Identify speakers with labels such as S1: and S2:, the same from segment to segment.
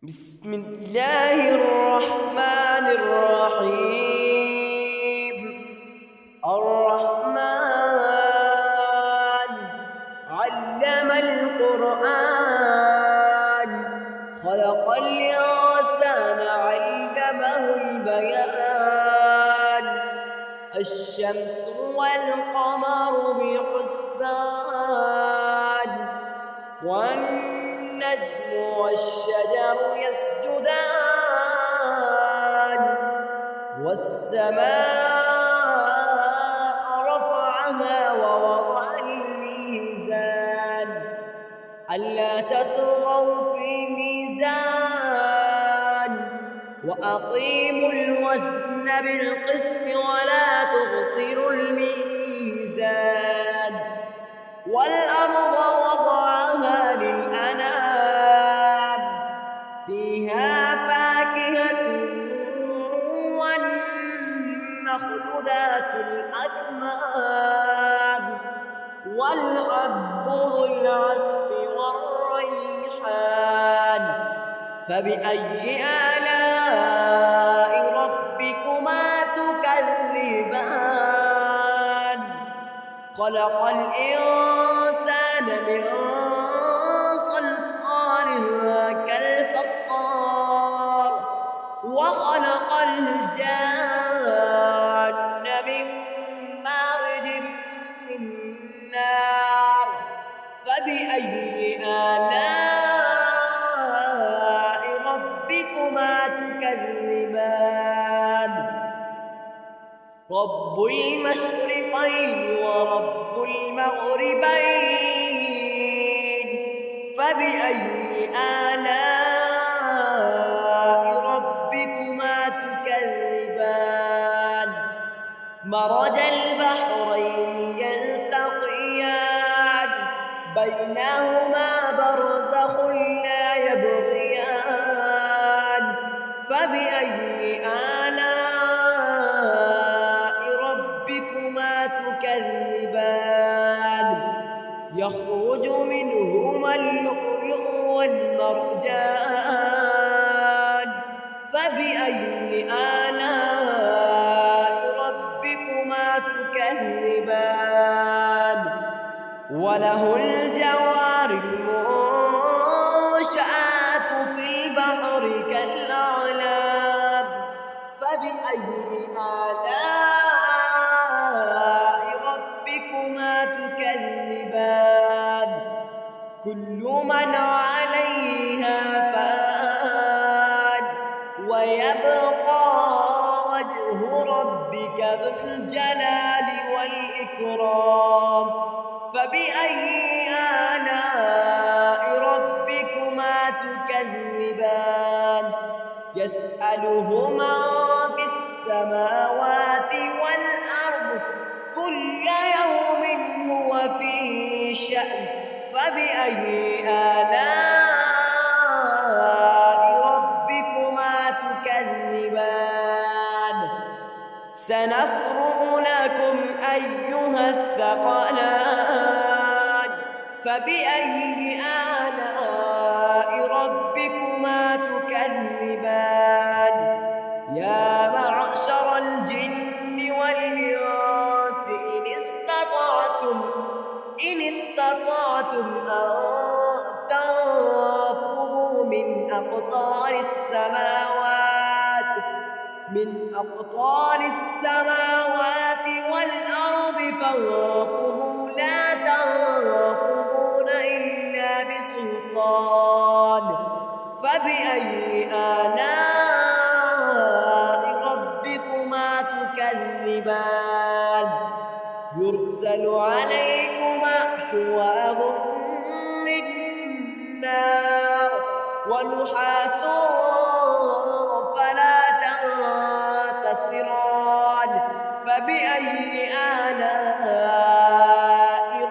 S1: بسم الله الرحمن الرحيم. الرحمن علم القرآن، خلق الإنسان علمه البيان. الشمس والقمر بحسبان، والنجم والشجر يسجدان. والسماء رفعها ووضع الميزان، ألا تطغوا في الميزان، وأقيموا الوزن بالقسط ولا تخسروا الميزان. والأرض وضعها للأنام، فيها فاكهة والنخل ذات الأكمام، والحب ذو العصف والريحان. فبأي آلاء ربكما تكذبان؟ خلق الإنسان من صلصال كالفخار، وخلق الجان من مارج من نار. فبأي آلاء ربكما تكذبان؟ رب المشرقين ورب المغربين. فبأي آلاء ربكما تكذبان؟ مرج البحرين يلتقيان، بينهما برزخ لا يبغيان. فبأي آلاء ربكما تكذبان؟ يخرج منهما اللؤلؤ والمرجان. فبأي آلاء ربكما تكذبان؟ وله الجوار المنشآت في البحر كالأعلام. فبأي آلاء ربكما تكذبان؟ كل من عليها فان، ويبقى وجه ربك ذو الجلال والإكرام. فبأي آلاء ربكما تكذبان؟ يسأله من في السماوات والأرض، كل يوم هو في شأن. فبأي آلاء ربكما تكذبان؟ سنفرغ لكم أيها الثقلان. فبأي آلاء ربكما تكذبان؟ يا معشر الجن والإنس إن استطعتم أن تنفذوا من أقطار السماوات والأرض فانفذوا، لا تنفذون إلا بسلطان. فبأي آلاء ربكما تكذبان؟ يرسل عليكما شواظ من نار، ونحاس فلا تنتصران. فبأي آلاء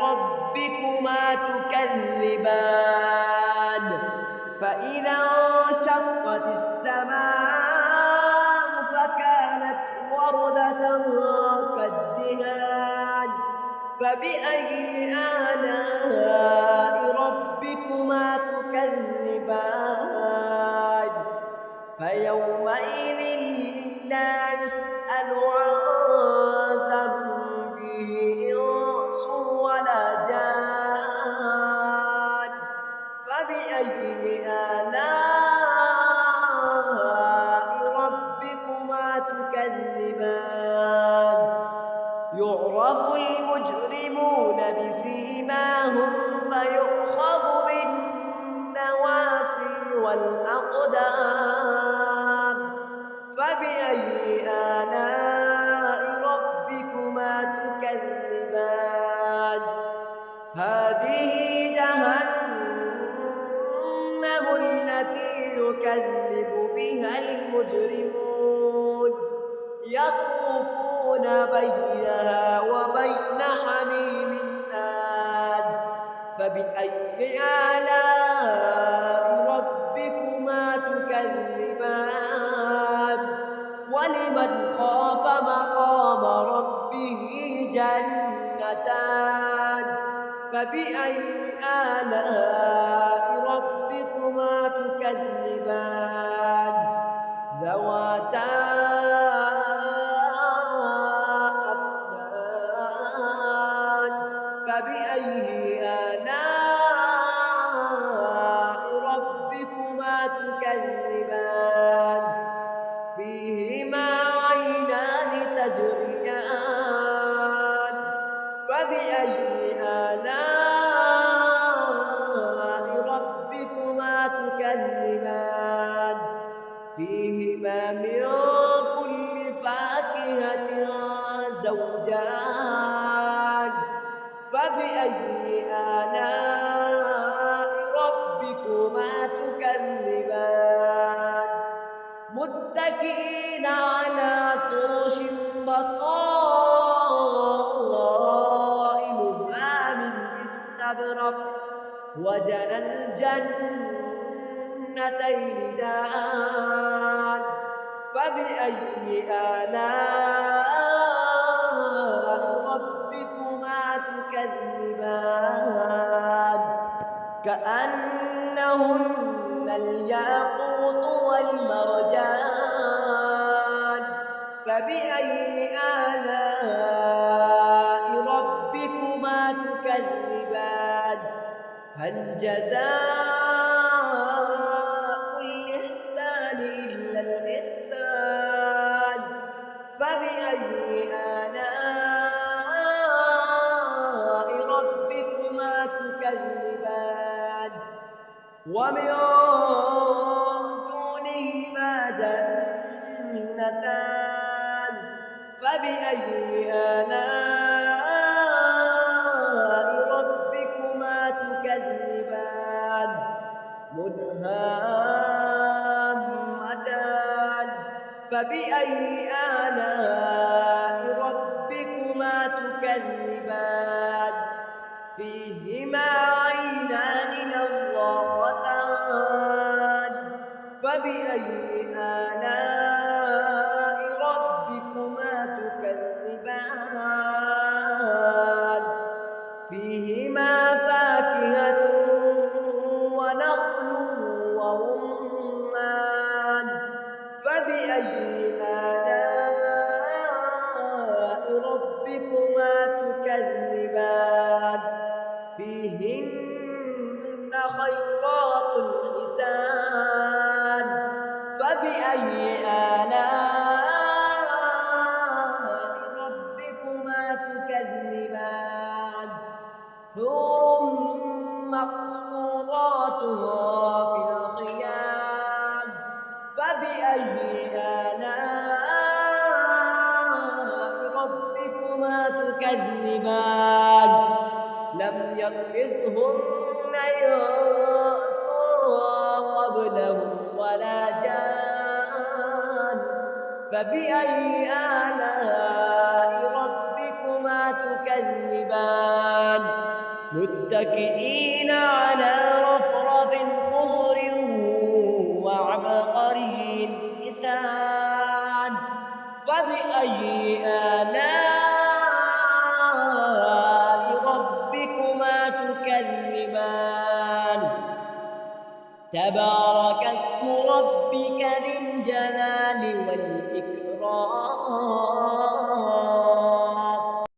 S1: ربكما تكذبان؟ فإذا انشقت السماء فكانت وردة كالدهان. فبأي آلاء ربكما تكذبان؟ فيومئذ لا يسأل عن ذنبه إنس ولا جان. فبأي آلاء ربكما تكذبان؟ يعرف المجرمون بسيماهم فيؤخذ بالنواصي والأقدام. فبأي آلاء ربكما تكذبان؟ هذه جهنم التي يكذب بها المجرمون يطوفون بينها وبين حميم آن. فبأي آلاء ربكما تكذبان؟ ولمن خاف مقام ربه جنتان. فبأي آلاء ربكما تكذبان؟ ذواتا أفنان. فبأي آلاء ربكما تكذبان؟ فيهما عينان تجريان. فبأي آلاء ربكما تكذبان؟ فيهما من كل فاكهة زوجان. فبأي آلاء ربكما تكذبان؟ متكئين على فرش بطائنها من استبرق وجنى الجنتين دان. فبأي آلاء ربكما تكذبان؟ كأنهن الياقوت والمرجان. فبأي آلاء ربكما تكذبان؟ هل جزاء الإحسان إلا الإحسان؟ فبأي آلاء ربكما تكذبان؟ ومن دونهما جنتان. فبأي آلاء ربكما تكذبان؟ مدهامتان. فبأي آلاء ربكما تكذبان؟ فيهما عينان نضاختان. فبأي آلاء ربكما تكذبان؟ فيهما فاكهة ونخل ورمان. فبأي آلاء ربكما تكذبان؟ فيهن خيرات حسان. فبأي آلاء ربكما تكذبان؟ حور مقصورات في الخيام. فبأي آلاء ربكما تكذبان؟ لم يطمثهن إنس قبلهم ولا جان. فبأي آلاء ربكما تكذبان؟ متكئين على رفرف خضر وعبقري حسان. فبأي آلاء ربكما تكذبان؟ تبارك اسم ربك ذي الجلال والإكرام.